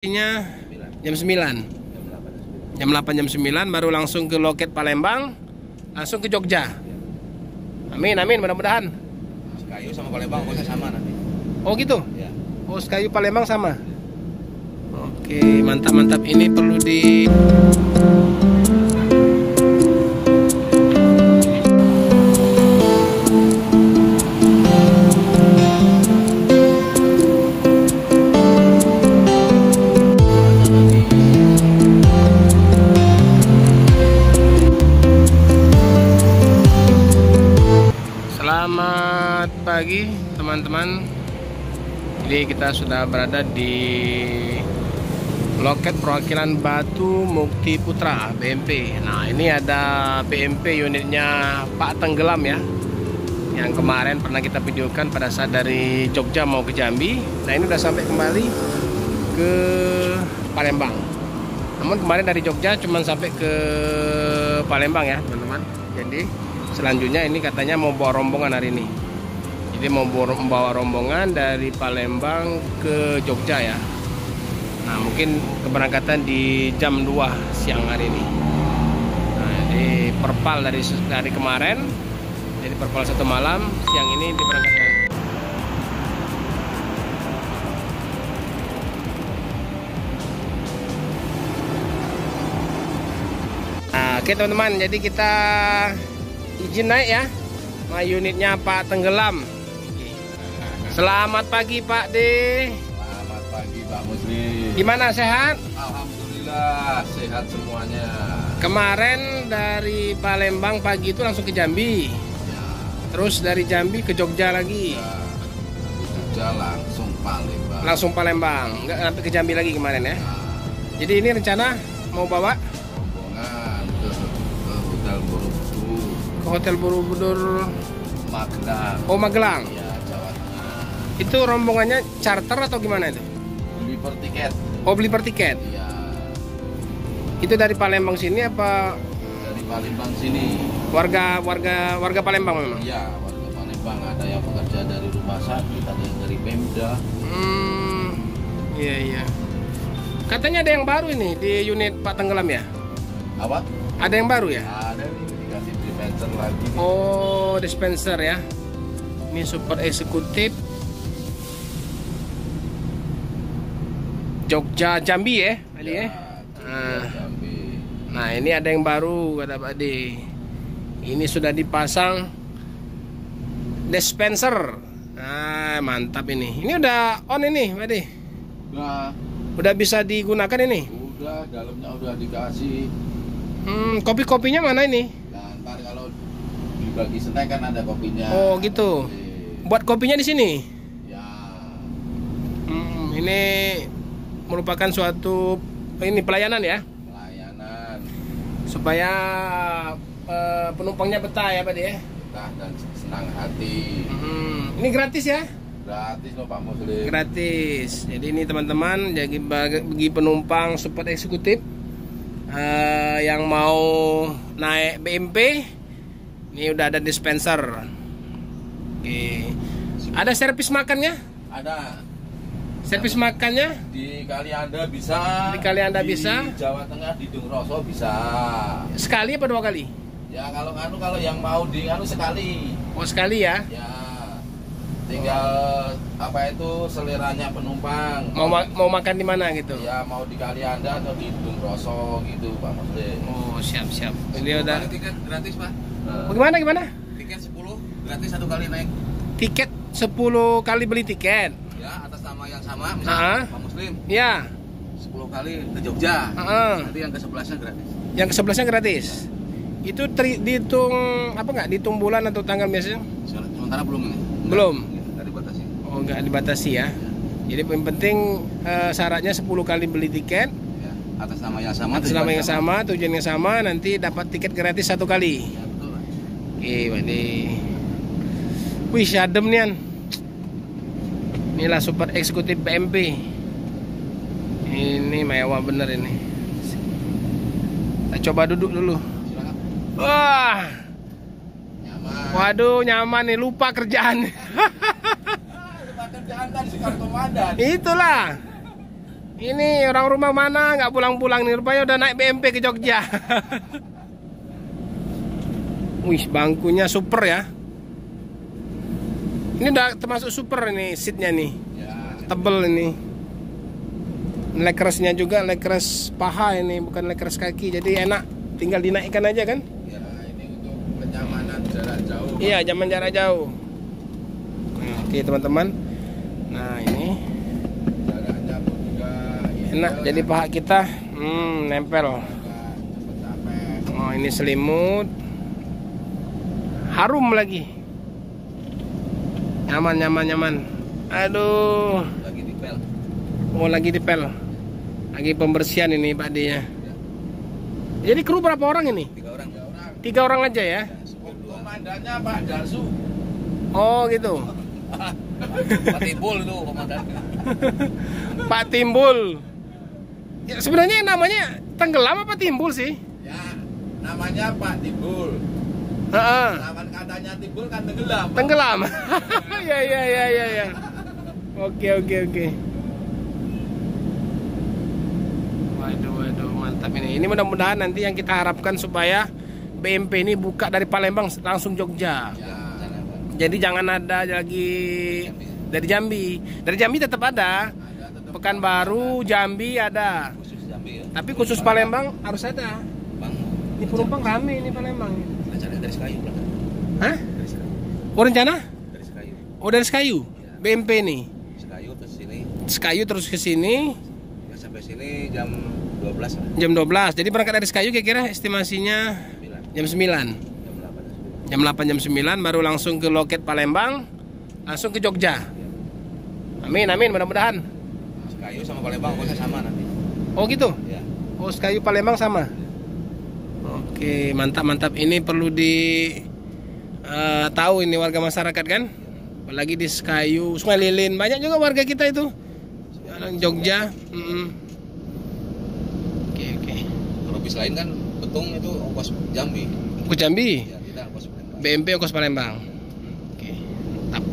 Jam 9. Jam 8 jam 9 baru langsung ke loket Palembang, langsung ke Jogja. Amin amin mudah-mudahan. Sekayu sama Palembang kosnya sama nanti. Oh gitu? Ya. Oh Sekayu Palembang sama. Oke, mantap-mantap, ini perlu di Selamat pagi teman-teman. Jadi kita sudah berada di loket perwakilan Batu Mukti Putra BMP. Nah ini ada BMP unitnya Pak Tenggelam ya, yang kemarin pernah kita videokan pada saat dari Jogja mau ke Jambi. Nah ini udah sampai kembali ke Palembang. Namun kemarin dari Jogja cuma sampai ke Palembang ya teman-teman. Jadi selanjutnya ini katanya mau bawa rombongan hari ini. Jadi mau membawa rombongan dari Palembang ke Jogja ya. Nah mungkin keberangkatan di jam 2 siang hari ini. Nah ini perpal dari kemarin. Jadi perpal 1 malam, siang ini diberangkatkan. Nah, oke teman-teman, jadi kita izin naik ya. Nah, unitnya Pak Tenggelam. Selamat pagi Pak D. Selamat pagi Pak Muslim. Gimana, sehat? Alhamdulillah sehat semuanya. Kemarin dari Palembang pagi itu langsung ke Jambi. Ya. Terus dari Jambi ke Jogja lagi. Ya. Jogja langsung Palembang. Langsung Palembang, nggak sampai ke Jambi lagi kemarin ya. Ya. Jadi ini rencana mau bawa Rombongan ke Hotel Borobudur. ke Hotel Borobudur Magelang. Oh Magelang. Ya, Jawa Tengah. Itu rombongannya charter atau gimana itu? Beli per tiket. Oh beli per tiket. Iya. Itu dari Palembang sini apa Dari Palembang sini. warga Palembang memang? Iya, warga Palembang, ada yang bekerja dari rumah sakit, ada yang dari Pemda. Iya iya. Katanya ada yang baru ini di unit Pak Tenggelam ya? Apa? Ada yang baru ya? Ada nih, dikasih dispenser lagi. Oh dispenser ya. Ini super eksekutif Jogja Jambi ya tadi ya. Nah ini ada yang baru kata Pak D. Ini sudah dipasang dispenser. Nah mantap ini. Ini udah on ini Pak D. Udah bisa digunakan ini. Udah, dalamnya udah dikasih. Kopi-kopinya mana ini? Nah, ntar kalau dibagi snack kan ada kopinya. Oh gitu. Buat kopinya di sini. Ya. Ini merupakan suatu pelayanan ya. Pelayanan. Supaya penumpangnya betah ya Pak D ya. Betah dan senang hati. Ini gratis ya? Gratis loh Pak Muslim. Gratis. Jadi ini teman-teman, jadi bagi penumpang super eksekutif yang mau naik BMP, ini udah ada dispenser. Oke. Ada servis makannya? Ada. Servis makannya? Di Kalianda bisa. Di Kalianda bisa. Di Jawa Tengah di Dungroso bisa. Sekali apa 2 kali? Ya kalau yang mau di sekali. Oh sekali ya? Ya. Tinggal apa itu seleranya penumpang. Mau makan di mana gitu? Ya mau di Kalianda atau di Dungroso gitu Pak Muslim. Oh siap. Ini udah. Tiket gratis Pak. Gimana? Tiket 10 gratis 1 kali naik. Tiket 10 kali beli tiket. Ya atas nama yang sama misalnya Pak Muslim. Ya. 10 kali ke Jogja. Nanti yang ke-11-nya gratis. Yang ke-11-nya gratis. Itu dihitung apa nggak? Dihitung bulan atau tanggal biasanya? Sementara belum ini. Belum. Nggak dibatasi. Oh nggak dibatasi ya. Jadi yang penting syaratnya 10 kali beli tiket. Ya, atas nama yang sama. Atas nama yang sama, tujuan yang sama, nanti dapat tiket gratis 1 kali. Ya, betul. Oke, Wadi. Wih, syadem nian. Inilah super eksekutif BMP. Ini mewah bener ini. Kita coba duduk dulu. Silakan. Wah. Nyaman. Waduh, nyaman nih, lupa kerjaan. Lupa kerjaan tadi Soekarno Madan. Itulah. Ini orang rumah mana nggak pulang-pulang nih, rupanya udah naik BMP ke Jogja. Wih, bangkunya super ya. Ini udah termasuk super ini seatnya nih. Ya, Tebel ini. Lekresnya juga lekres paha ini, bukan lekres kaki. Jadi enak, tinggal dinaikkan aja kan. ya ini untuk kenyamanan jarak jauh. Iya, zaman jarak jauh. Nah, oke teman-teman. Nah ini Jaraknya pun juga enak, jadi paha kita nempel. nggak cepet capek. Oh ini selimut, harum lagi, nyaman. Aduh, Lagi di pel. oh lagi dipel, lagi pembersihan ini Pak D nya. Jadi kru berapa orang ini? 3 orang. 3 orang aja ya? Komandannya Pak Darsu. Oh gitu. Pak Timbul itu komandannya. Pak Timbul. Ya, sebenarnya namanya tenggelam apa timbul sih? Ya, namanya Pak Timbul. Heeh. Lawan katanya Timbul kan tenggelam. Tenggelam. Ya. Oke. Waduh, mantap ini. Ini mudah-mudahan nanti yang kita harapkan supaya BMP ini buka dari Palembang langsung Jogja. Ya, Jadi jangan ada lagi dari Jambi. Dari Jambi tetap ada. Pekanbaru, Jambi ada. khusus Jambi ya. Tapi khusus Palembang harus ada. Bang, Ini penumpang rame ini Palembang. rencananya dari Sekayu lah. Hah? Dari Sekayu. Oh rencana? Dari Sekayu. Oh dari Sekayu? BMP nih. Sekayu terus sini. Sekayu terus ke sini Ya, sampai sini jam 12 lah. jam 12. Jadi berangkat dari Sekayu kira-kira estimasinya 9. jam 9. Jam 8. Jam 8 jam 9 baru langsung ke loket Palembang, langsung ke Jogja. Amin mudah-mudahan. Sekayu sama Palembang kosnya sama nanti. Oh gitu. Ya. Oh Sekayu Palembang sama. Oke, mantap. Ini perlu tahu ini warga masyarakat kan. Apalagi di Sekayu, Sungai Lilin, banyak juga warga kita itu. Orang Jogja. Oke. Kalau bis lain kan betung itu ongkos Jambi. Ke Jambi. Ya, kita ongkos Palembang. BMP ongkos Palembang. Oke, mantap.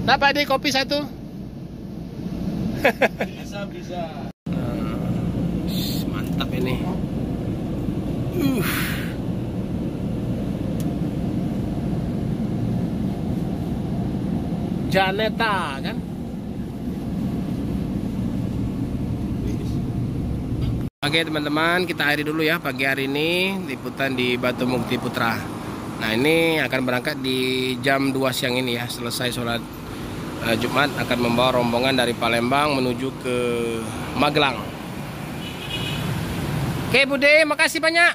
Dapat deh kopi satu. Bisa. Mantap ini. Janeta kan? Oke teman-teman, kita akhiri dulu ya pagi hari ini liputan di Batu Mukti Putra. Nah ini akan berangkat di jam 2 siang ini ya. Selesai sholat Jumat akan membawa rombongan dari Palembang menuju ke Magelang. Oke Bude, makasih banyak.